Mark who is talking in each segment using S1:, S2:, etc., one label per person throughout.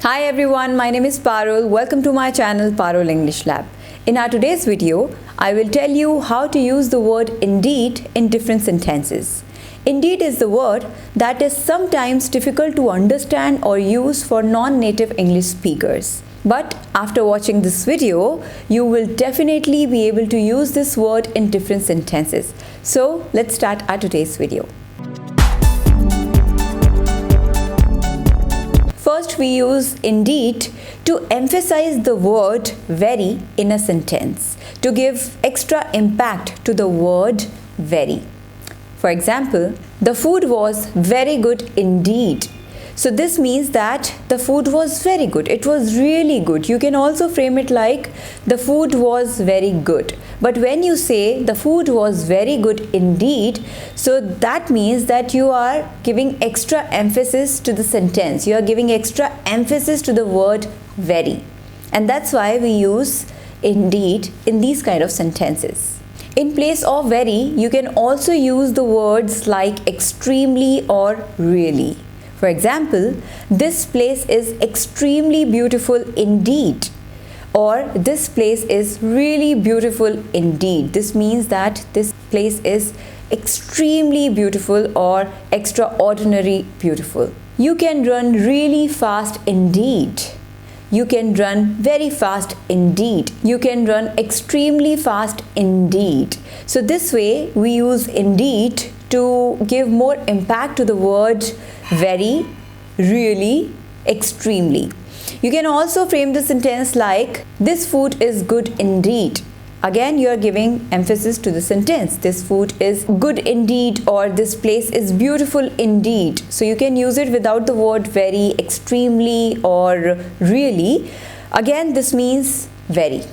S1: Hi everyone, my name is Parul. Welcome to my channel Parul English Lab. In our today's video, I will tell you how to use the word indeed in different sentences. Indeed is the word that is sometimes difficult to understand or use for non-native English speakers. But after watching this video, you will definitely be able to use this word in different sentences. So let's start our today's video. First, we use indeed to emphasize the word very in a sentence, to give extra impact to the word very. For example, the food was very good indeed. So this means that the food was very good. It was really good. You can also frame it like the food was very good. But when you say the food was very good indeed, so that means that you are giving extra emphasis to the sentence. You are giving extra emphasis to the word very. And that's why we use indeed in these kind of sentences. In place of very, you can also use the words like extremely or really. For example, this place is extremely beautiful indeed, or this place is really beautiful indeed. This means that this place is extremely beautiful or extraordinary beautiful. You can run really fast indeed. You can run very fast indeed. You can run extremely fast indeed. So this way we use indeed to give more impact to the word very, really, extremely. You can also frame the sentence like this food is good indeed. Again, you are giving emphasis to the sentence. This food is good indeed, or this place is beautiful indeed. So you can use it without the word very, extremely or really. Again, this means very.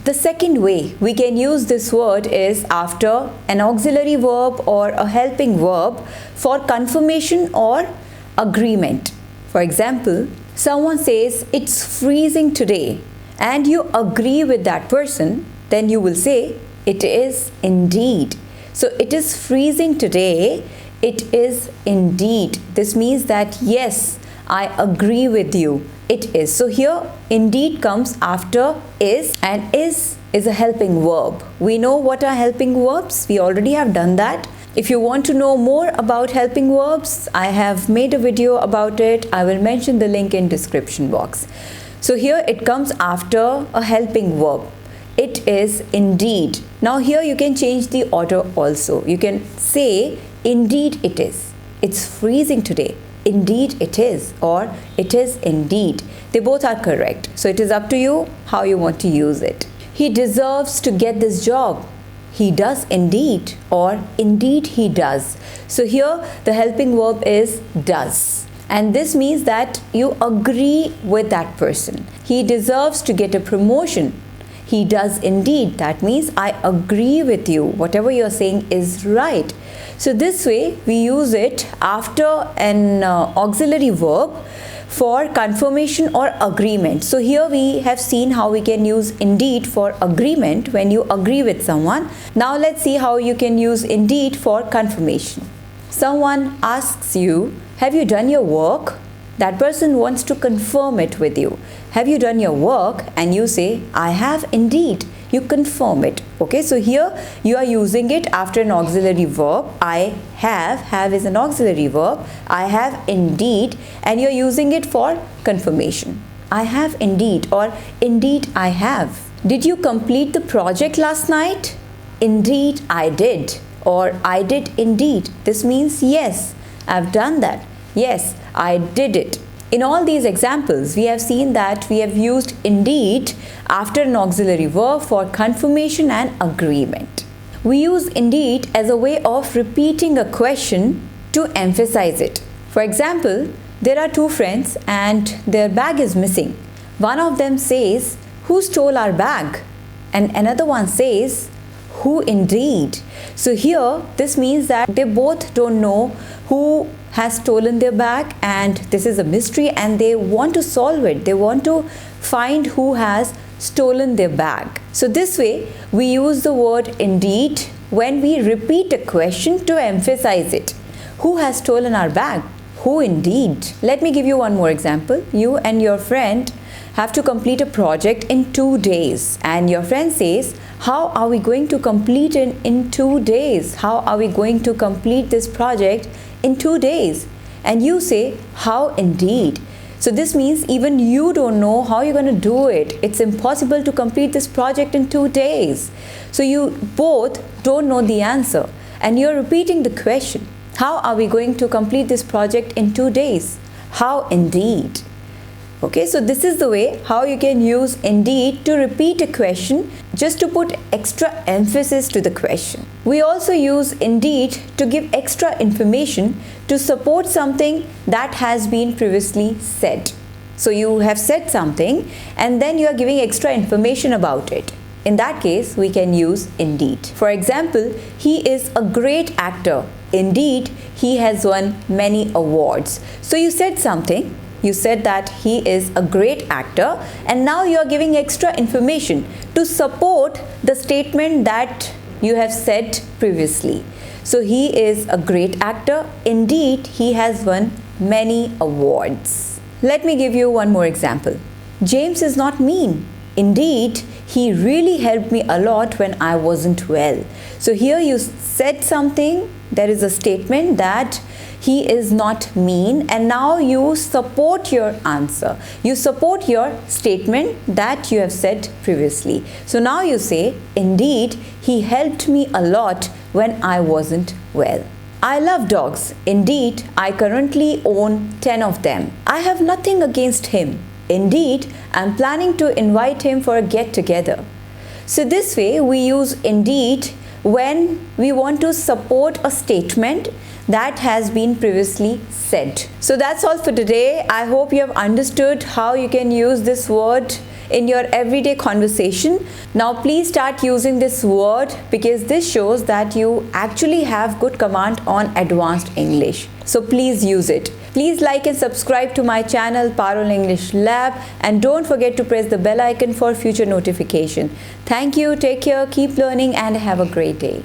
S1: The second way we can use this word is after an auxiliary verb or a helping verb for confirmation or agreement. For example, someone says it's freezing today and you agree with that person, then you will say it is indeed. So it is freezing today, it is indeed. This means that yes, I agree with you. It is. So here indeed comes after is, and is a helping verb. We know what are helping verbs. We already have done that. If you want to know more about helping verbs, I have made a video about it. I will mention the link in description box. So here it comes after a helping verb. It is indeed. Now here you can change the order also. You can say indeed it is. It's freezing today. Indeed it is, or it is indeed. They both are correct. So it is up to you how you want to use it. He deserves to get this job. He does indeed, or indeed he does. So here the helping verb is does. And this means that you agree with that person. He deserves to get a promotion. He does indeed. That means I agree with you. Whatever you're saying is right. So this way we use it after an auxiliary verb for confirmation or agreement. So here we have seen how we can use indeed for agreement when you agree with someone. Now let's see how you can use indeed for confirmation. Someone asks you, have you done your work? That person wants to confirm it with you. Have you done your work? And you say, I have indeed. You confirm it. Okay, so here you are using it after an auxiliary verb. I have is an auxiliary verb. I have indeed, and you're using it for confirmation. I have indeed, or indeed I have. Did you complete the project last night? Indeed I did, or I did indeed. This means yes, I've done that. Yes, I did it. In all these examples, we have seen that we have used indeed after an auxiliary verb for confirmation and agreement. We use indeed as a way of repeating a question to emphasize it. For example, there are two friends and their bag is missing. One of them says, who stole our bag? And another one says, who indeed? So here this means that they both don't know who has stolen their bag, and this is a mystery and they want to solve it. They want to find who has stolen their bag. So this way we use the word indeed when we repeat a question to emphasize it. Who has stolen our bag? Who indeed? Let me give you one more example. You and your friend have to complete a project in 2 days, and your friend says, how are we going to complete it in 2 days? How are we going to complete this project in 2 days? And you say, how indeed? So this means even you don't know how you're going to do it. It's impossible to complete this project in 2 days. So you both don't know the answer, and you're repeating the question. How are we going to complete this project in 2 days? How indeed? Okay, so this is the way how you can use indeed to repeat a question, just to put extra emphasis to the question. We also use indeed to give extra information to support something that has been previously said. So you have said something and then you are giving extra information about it. In that case, we can use indeed. For example, he is a great actor. Indeed, he has won many awards. So you said something. You said that he is a great actor, and now you are giving extra information to support the statement that you have said previously. So he is a great actor. Indeed, he has won many awards. Let me give you one more example. James is not mean. Indeed, he really helped me a lot when I wasn't well. So here you said something. There is a statement that he is not mean, and now you support your answer. You support your statement that you have said previously. So now you say, indeed, he helped me a lot when I wasn't well. I love dogs. Indeed, I currently own 10 of them. I have nothing against him. Indeed, I'm planning to invite him for a get-together. So this way we use indeed when we want to support a statement that has been previously said. So that's all for today. I hope you have understood how you can use this word in your everyday conversation. Now please start using this word, because this shows that you actually have good command on advanced English. So please use it. Please like and subscribe to my channel Parul English Lab, and don't forget to press the bell icon for future notification. Thank you, take care, keep learning, and have a great day.